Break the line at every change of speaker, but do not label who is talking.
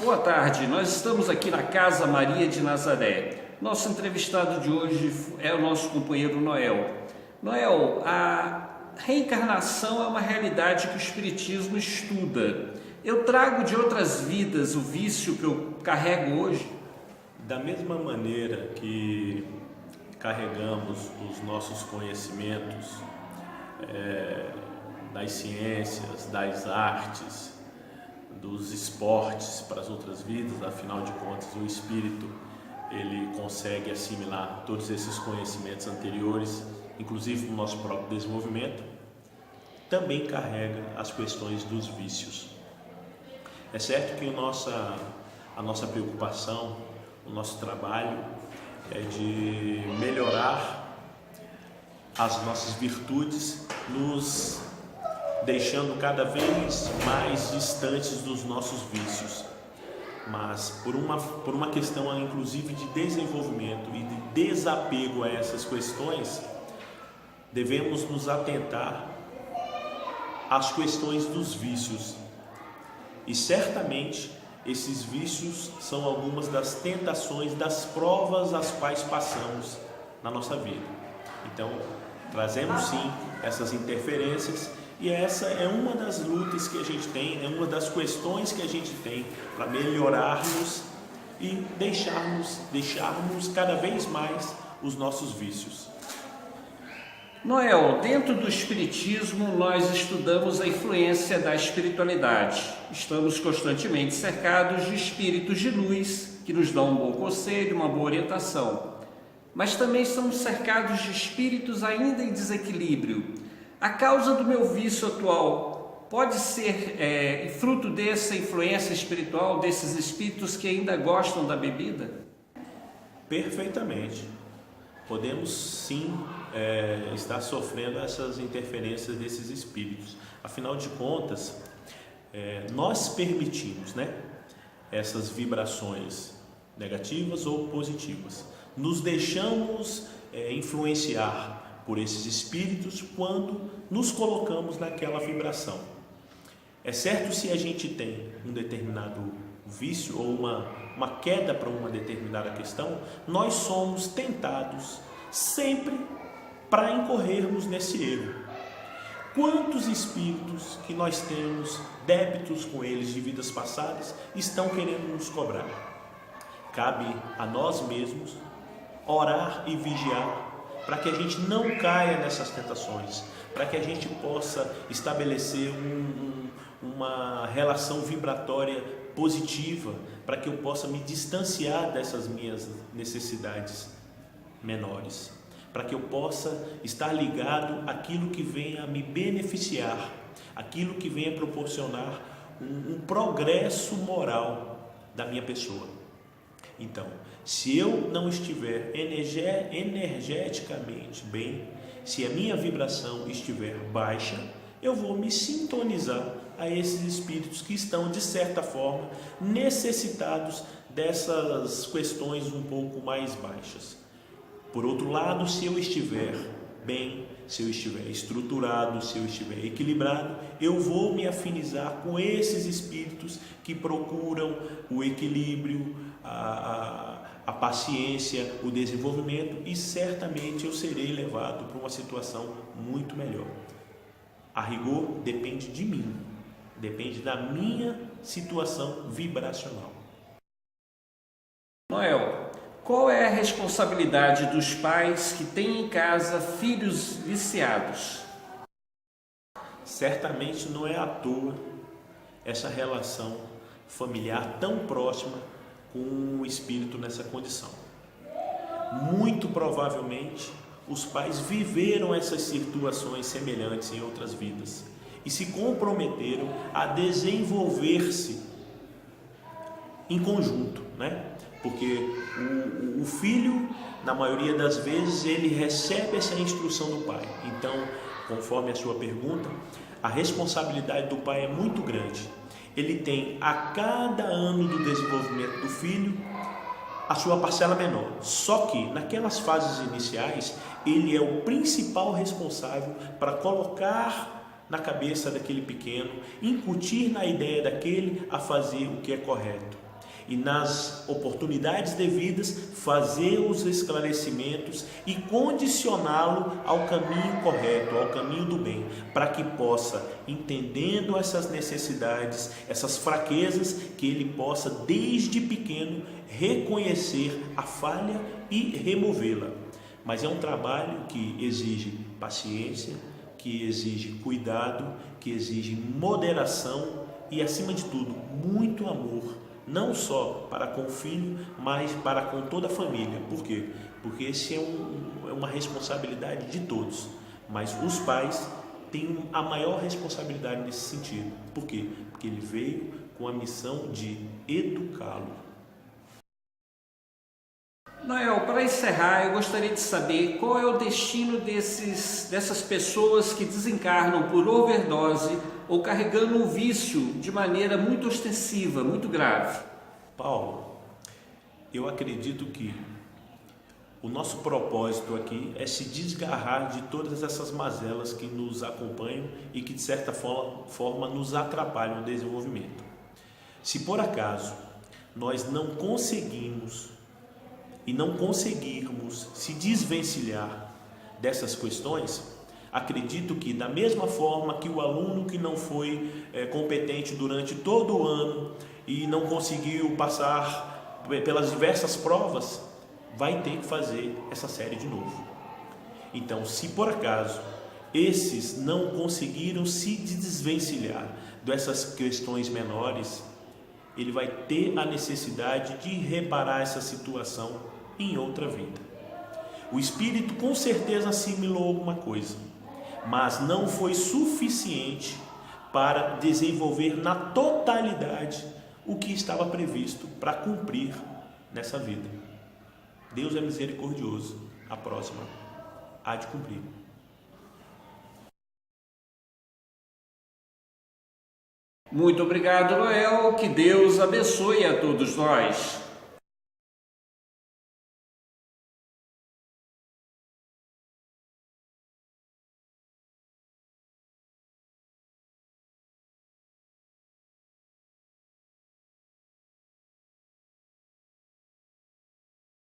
Boa tarde, nós estamos aqui na Casa Maria de Nazaré. Nosso entrevistado de hoje é o nosso companheiro Noel. Noel, a reencarnação é uma realidade que o Espiritismo estuda. Eu trago de outras vidas o vício que eu carrego hoje?
Da mesma maneira que carregamos os nossos conhecimentos das ciências, das artes, dos esportes para as outras vidas, afinal de contas o espírito ele consegue assimilar todos esses conhecimentos anteriores, inclusive no nosso próprio desenvolvimento, também carrega as questões dos vícios. É certo que a nossa preocupação, o nosso trabalho é de melhorar as nossas virtudes, nos deixando cada vez mais distantes dos nossos vícios. Mas por uma questão inclusive de desenvolvimento e de desapego a essas questões, devemos nos atentar às questões dos vícios. E certamente esses vícios são algumas das tentações, das provas às quais passamos na nossa vida. Então, trazemos sim essas interferências e essa é uma das lutas que a gente tem, é uma das questões que a gente tem para melhorarmos e deixarmos cada vez mais os nossos vícios.
Noel, dentro do Espiritismo nós estudamos a influência da espiritualidade. Estamos constantemente cercados de espíritos de luz que nos dão um bom conselho, uma boa orientação. Mas também estamos cercados de espíritos ainda em desequilíbrio. A causa do meu vício atual pode ser fruto dessa influência espiritual, desses espíritos que ainda gostam da bebida?
Perfeitamente. Podemos sim estar sofrendo essas interferências desses espíritos. Afinal de contas, nós permitimos, essas vibrações negativas ou positivas. Nos deixamos influenciar por esses espíritos quando nos colocamos naquela vibração. É certo, se a gente tem um determinado vício ou uma queda para uma determinada questão, nós somos tentados sempre para incorrermos nesse erro. Quantos espíritos que nós temos débitos com eles de vidas passadas estão querendo nos cobrar? Cabe a nós mesmos orar e vigiar para que a gente não caia nessas tentações, para que a gente possa estabelecer uma relação vibratória positiva, para que eu possa me distanciar dessas minhas necessidades menores, para que eu possa estar ligado àquilo que venha a me beneficiar, aquilo que venha proporcionar um progresso moral da minha pessoa. Então, se eu não estiver energeticamente bem, se a minha vibração estiver baixa, eu vou me sintonizar a esses espíritos que estão, de certa forma, necessitados dessas questões um pouco mais baixas. Por outro lado, se eu estiver bem, se eu estiver estruturado, se eu estiver equilibrado, eu vou me afinizar com esses espíritos que procuram o equilíbrio, a paciência, o desenvolvimento, e certamente eu serei levado para uma situação muito melhor. A rigor, depende de mim, depende da minha situação vibracional.
Noel, qual é a responsabilidade dos pais que têm em casa filhos viciados?
Certamente não é à toa essa relação familiar tão próxima com o espírito nessa condição. Muito provavelmente os pais viveram essas situações semelhantes em outras vidas e se comprometeram a desenvolver-se em conjunto, Porque o filho, na maioria das vezes, ele recebe essa instrução do pai. Então, conforme a sua pergunta, a responsabilidade do pai é muito grande. Ele tem a cada ano do desenvolvimento do filho a sua parcela menor. Só que naquelas fases iniciais, ele é o principal responsável para colocar na cabeça daquele pequeno, incutir na ideia daquele a fazer o que é correto. e nas oportunidades devidas fazer os esclarecimentos e condicioná-lo ao caminho correto, ao caminho do bem, para que possa, entendendo essas necessidades, essas fraquezas, que ele possa desde pequeno reconhecer a falha e removê-la. Mas é um trabalho que exige paciência, que exige cuidado, que exige moderação e, acima de tudo, muito amor, não só para com o filho, mas para com toda a família. Por quê? Porque esse é uma responsabilidade de todos, mas os pais têm a maior responsabilidade nesse sentido. Por quê? Porque ele veio com a missão de educá-lo.
Noel, para encerrar, eu gostaria de saber qual é o destino dessas pessoas que desencarnam por overdose ou carregando um vício de maneira muito ostensiva, muito grave.
Paulo, eu acredito que o nosso propósito aqui é se desgarrar de todas essas mazelas que nos acompanham e que de certa forma nos atrapalham no desenvolvimento. Se por acaso nós não conseguirmos se desvencilhar dessas questões, acredito que da mesma forma que o aluno que não foi competente durante todo o ano e não conseguiu passar pelas diversas provas, vai ter que fazer essa série de novo. Então, se por acaso esses não conseguiram se desvencilhar dessas questões menores, ele vai ter a necessidade de reparar essa situação em outra vida. O espírito com certeza assimilou alguma coisa, mas não foi suficiente para desenvolver na totalidade o que estava previsto para cumprir nessa vida. Deus é misericordioso, a próxima há de cumprir.
Muito obrigado, Noel. Que Deus abençoe a todos nós.